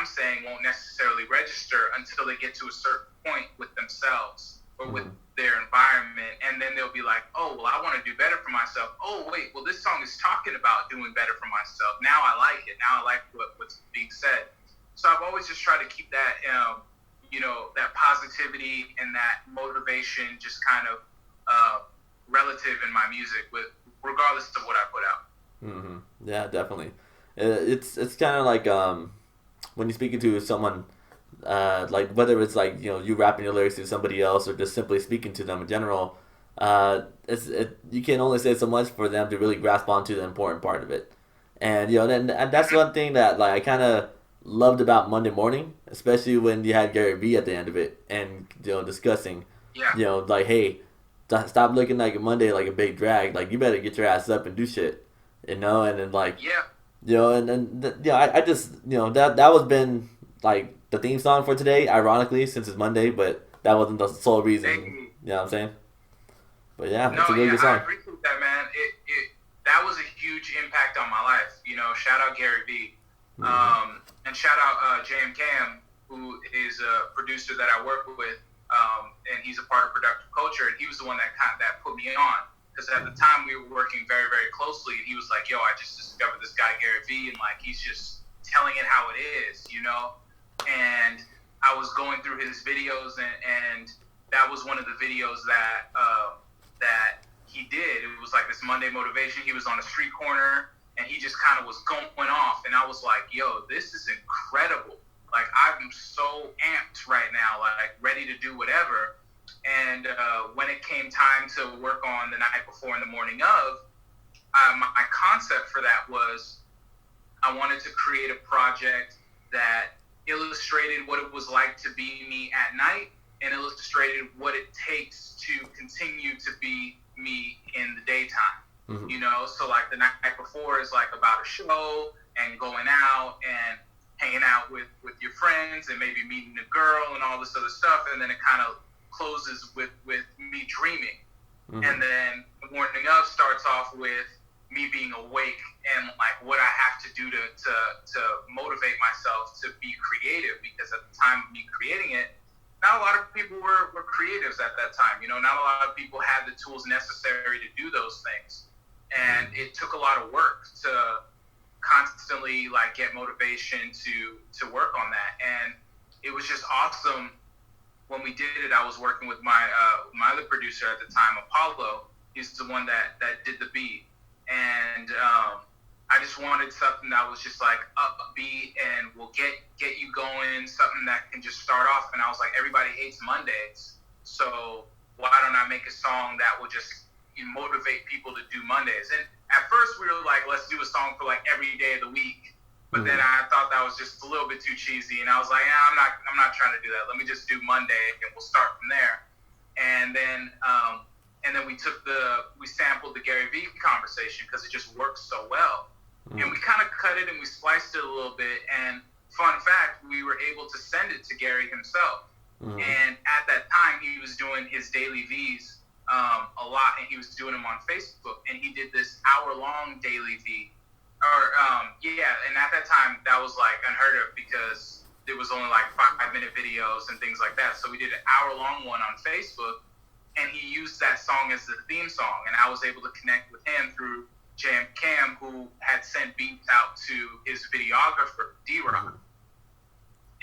I'm saying won't necessarily register until they get to a certain point with themselves or with their environment, and then they'll be like, oh, well, I want to do better for myself. Oh, wait, well, this song is talking about doing better for myself. Now I like it. Now I like what's being said. So I've always just tried to keep that, that positivity and that motivation just kind of relative in my music, regardless of what I put out. Yeah, definitely. It's kind of like when you're speaking to someone, like whether it's like you rapping your lyrics to somebody else or just simply speaking to them in general, you can only say so much for them to really grasp onto the important part of it. And that's one thing that like I kind of loved about Monday Morning, especially when you had Gary V at the end of it and discussing, Yeah. Like, hey, stop looking like a Monday like a big drag. Like, you better get your ass up and do shit, and then like, Yeah. and then I just that was been like the theme song for today. Ironically, since it's Monday, but that wasn't the sole reason. You know what I'm saying? But yeah, it's a really good song. I appreciate that, man. That was a huge impact on my life. Shout out Gary V. And shout out JM Cam, who is a producer that I work with, and he's a part of Productive Culture, and he was the one that put me on. Because at the time we were working very, very closely, and he was like, yo, I just discovered this guy Gary V, and like he's just telling it how it is, And I was going through his videos, and that was one of the videos that he did. It was like this Monday motivation. He was on a street corner, and he just kind of was going off, and I was like, yo, this is incredible. Like, I'm so amped right now, like ready to do whatever. And when it came time to work on the night before and the morning of, my concept for that was I wanted to create a project that illustrated what it was like to be me at night and illustrated what it takes to continue to be me in the daytime. So like the night before is like about a show and going out and hanging out with your friends and maybe meeting a girl and all this other stuff, and then it kind of closes with me dreaming. And then the morning of starts off with me being awake and like what I have to do to motivate myself to be creative, because at the time of me creating it, not a lot of people were creatives at that time. Not a lot of people had the tools necessary to do those things. And it took a lot of work to constantly like get motivation to work on that. And it was just awesome. When we did it, I was working with my other producer at the time, Apollo. He's the one that did the beat. And I just wanted something that was just like upbeat and will get you going, something that can just start off. And I was like, everybody hates Mondays, so why don't I make a song that will just motivate people to do Mondays? And at first we were like, let's do a song for like every day of the week. But then I thought that was just a little bit too cheesy, and I was like, I'm not trying to do that. Let me just do Monday, and we'll start from there. And then we sampled the Gary V conversation because it just works so well. And we kind of cut it and we spliced it a little bit. And fun fact, we were able to send it to Gary himself. And at that time, he was doing his daily V's a lot, and he was doing them on Facebook. And he did this hour-long daily V. And at that time, that was like unheard of because there was only like 5-minute videos and things like that. So we did an hour-long one on Facebook, and he used that song as the theme song. And I was able to connect with him through Jam Cam, who had sent beats out to his videographer, D-Rock.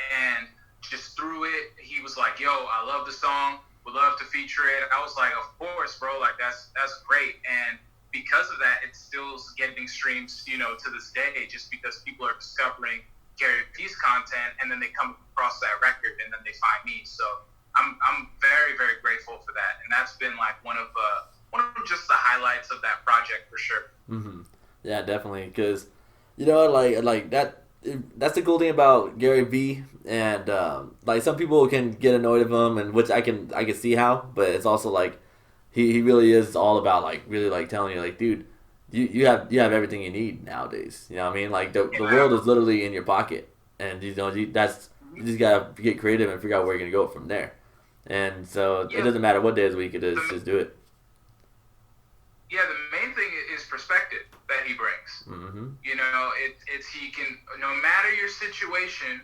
And just through it, he was like, yo, I love the song, would love to feature it. I was like, of course, bro, like that's great. And because of that, it's still getting streams, to this day, just because people are discovering Gary V's content, and then they come across that record, and then they find me. So I'm very, very grateful for that, and that's been like one of just the highlights of that project for sure. Yeah, definitely, because like that. That's the cool thing about Gary V, and like some people can get annoyed of him, and which I can see how, but it's also like he really is all about like really like telling you like, dude, you have everything you need nowadays. You know what I mean? Like the world is literally in your pocket, and you just gotta get creative and figure out where you're gonna go from there. And so it doesn't matter what day of the week it is, just do it. Yeah, the main thing is perspective that he brings. It's he can, no matter your situation,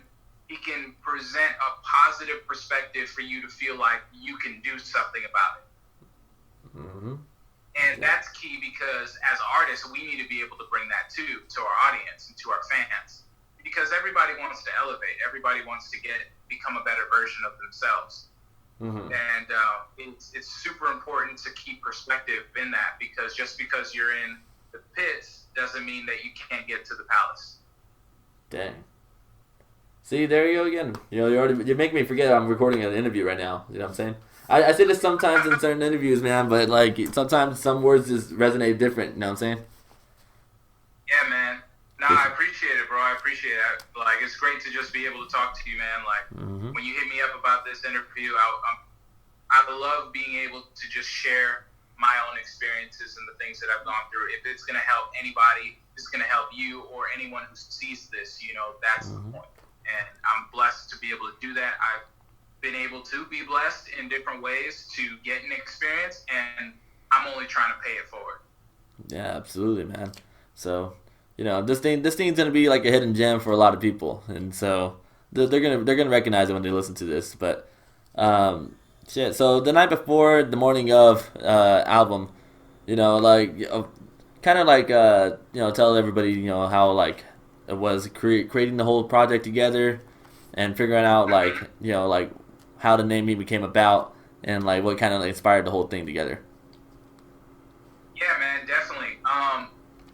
he can present a positive perspective for you to feel like you can do something about it. Mm-hmm. And that's key because as artists, we need to be able to bring that too to our audience and to our fans, because everybody wants to elevate. Everybody wants to become a better version of themselves. Mm-hmm. And it's super important to keep perspective in that, because just because you're in the pits doesn't mean that you can't get to the palace. Dang. See, there you go again. You know, you're making me forget I'm recording an interview right now. You know what I'm saying? I say this sometimes in certain interviews, man, but like sometimes some words just resonate different. You know what I'm saying? Yeah, man. No, I appreciate it, bro. I appreciate it. Like, it's great to just be able to talk to you, man. Like, when you hit me up about this interview, I love being able to just share my own experiences and the things that I've gone through. If it's going to help anybody, if it's going to help you or anyone who sees this, you know, that's the point. And I'm blessed to be able to do that. I've been able to be blessed in different ways to get an experience, and I'm only trying to pay it forward. Yeah, absolutely, man. So, you know, this thing's gonna be like a hidden gem for a lot of people, and so they're gonna recognize it when they listen to this. But shit. So the night before, the morning of album, you know, like kind of like you know, tell everybody, you know, how like it was creating the whole project together and figuring out like, you know, like how the name even came about and like what kind of inspired the whole thing together. Yeah, man, definitely.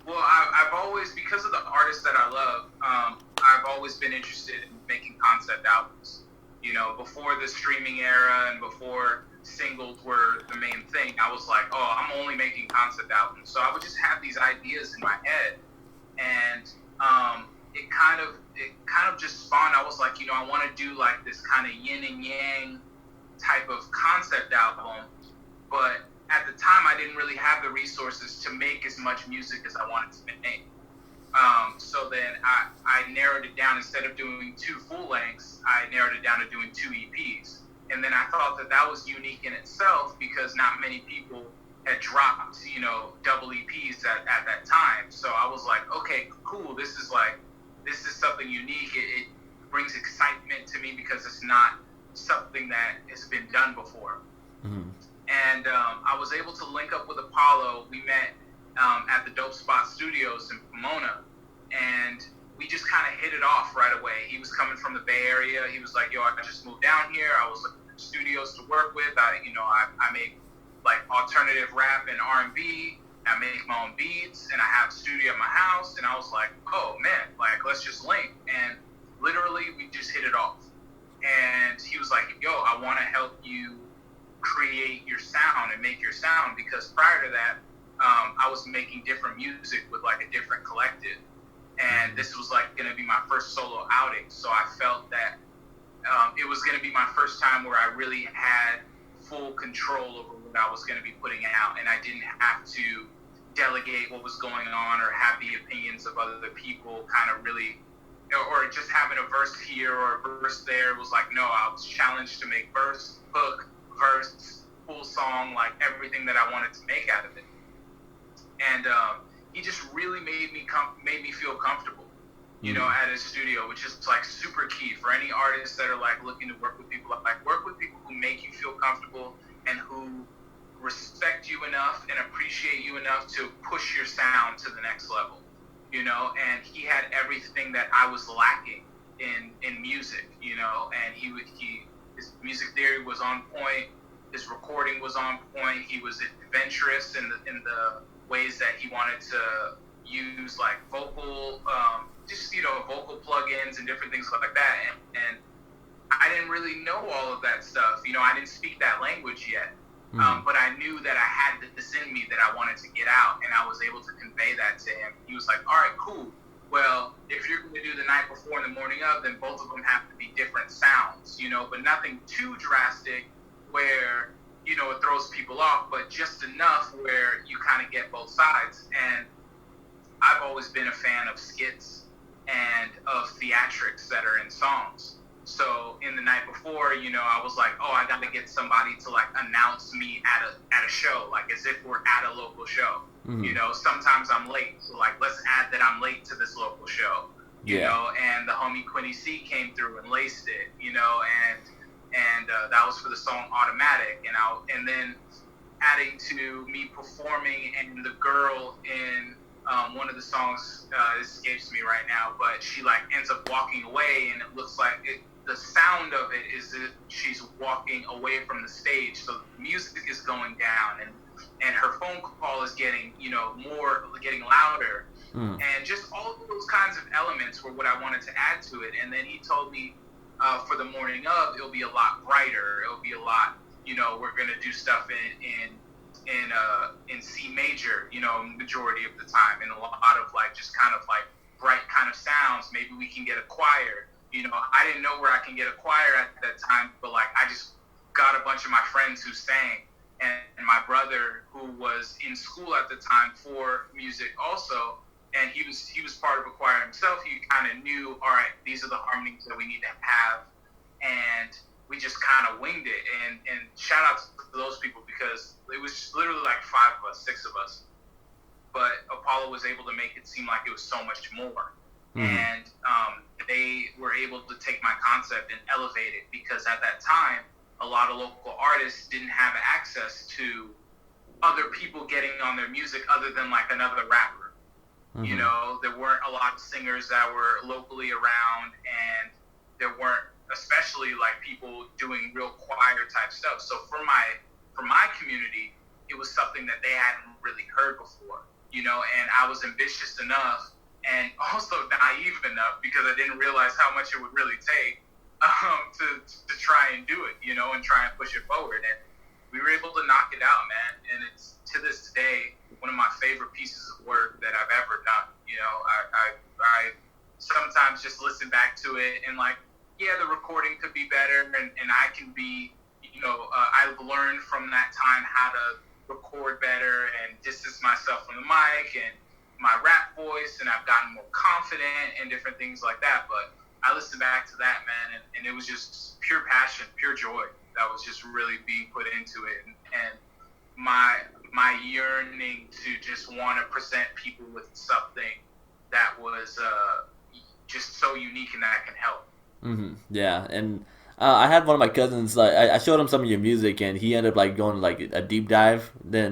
Well, I've always, because of the artists that I love, I've always been interested in making concept albums. You know, before the streaming era and before singles were the main thing, I was like, oh, I'm only making concept albums. So I would just have these ideas in my head, and it kind of just spawned. I was like, you know, I want to do like this kind of yin and yang type of concept album, but at the time I didn't really have the resources to make as much music as I wanted to make. So then I narrowed it down. Instead of doing 2 full lengths, I narrowed it down to doing 2 EPs. And then I thought that was unique in itself, because not many people had dropped, you know, double EPs at that time. So I was like, okay, cool. This is something unique. It brings excitement to me because it's not something that has been done before. Mm-hmm. And I was able to link up with Apollo. We met at the Dope Spot Studios in Pomona, and we just kind of hit it off right away. He was coming from the Bay Area. He was like, yo, I just moved down here. I was looking for studios to work with. I make like alternative rap and R&B. I make my own beats, and I have a studio at my house. And I was like, oh man, like, let's just link. And literally we just hit it off. And he was like, yo, I want to help you create your sound and make your sound, because prior to that, I was making different music with like a different collective, and this was like going to be my first solo outing. So I felt that it was going to be my first time where I really had full control over what I was going to be putting out, and I didn't have to delegate what was going on or have the opinions of other people kind of really, or just having a verse here or a verse there. It was like, no, I was challenged to make verse, hook, verse, full song, like everything that I wanted to make out of it. And he just really made me feel comfortable, you know, at his studio, which is like super key for any artists that are like looking to work with people. Like, work with people who make you feel comfortable and who respect you enough and appreciate you enough to push your sound to the next level, you know. And he had everything that I was lacking in music, you know. And his music theory was on point. His recording was on point. He was adventurous in the ways that he wanted to use like vocal, vocal plugins and different things like that. And I didn't really know all of that stuff. You know, I didn't speak that language yet. But I knew that I had this in me that I wanted to get out, and I was able to convey that to him. He was like, all right, cool. Well, if you're going to do the night before and the morning of, then both of them have to be different sounds, you know, but nothing too drastic where, you know, it throws people off, but just enough where you kind of get both sides. And I've always been a fan of skits and of theatrics that are in songs. So in the night before, you know, I was like, oh, I got to get somebody to like announce me at a show, like as if we're at a local show. You know, sometimes I'm late, so like let's add that I'm late to this local show. you Yeah. know, and the homie Quinny C came through and laced it, you know, and that was for the song Automatic, and then adding to me performing and the girl in one of the songs, it escapes me right now, but she like ends up walking away, and it looks like the sound of it is that she's walking away from the stage, so the music is going down, and her phone call is getting, you know, getting louder. And just all of those kinds of elements were what I wanted to add to it. And then he told me for the morning of, it'll be a lot brighter. It'll be a lot, you know, we're gonna do stuff in C major, you know, majority of the time, and a lot of like just kind of like bright kind of sounds. Maybe we can get a choir. You know, I didn't know where I can get a choir at that time, but like I just got a bunch of my friends who sang, and my brother who was in school at the time for music also. And he was part of a choir himself. He kind of knew, all right, these are the harmonies that we need to have, and we just kind of winged it. And shout out to those people, because it was literally like 5 of us, 6 of us, but Apollo was able to make it seem like it was so much more. And they were able to take my concept and elevate it, because at that time, a lot of local artists didn't have access to other people getting on their music other than like another rapper. You know, there weren't a lot of singers that were locally around, and there weren't, especially like people doing real choir type stuff. So for my community, it was something that they hadn't really heard before, you know, and I was ambitious enough and also naive enough, because I didn't realize how much it would really take to try and do it, you know, and try and push it forward. And we were able to knock it out, man. And it's, to this day, one of my favorite pieces of work that I've ever done. You know, I sometimes just listen back to it and like, yeah, the recording could be better, and I can be, you know, I've learned from that time how to record better and distance myself from the mic and my rap voice, and I've gotten more confident and different things like that. But I listen back to that, man, and it was just pure passion, pure joy that was just really being put into it, and my yearning to just want to present people with something that was just so unique and that can help. Yeah, and I had one of my cousins. Like, I showed him some of your music, and he ended up like going like a deep dive. Then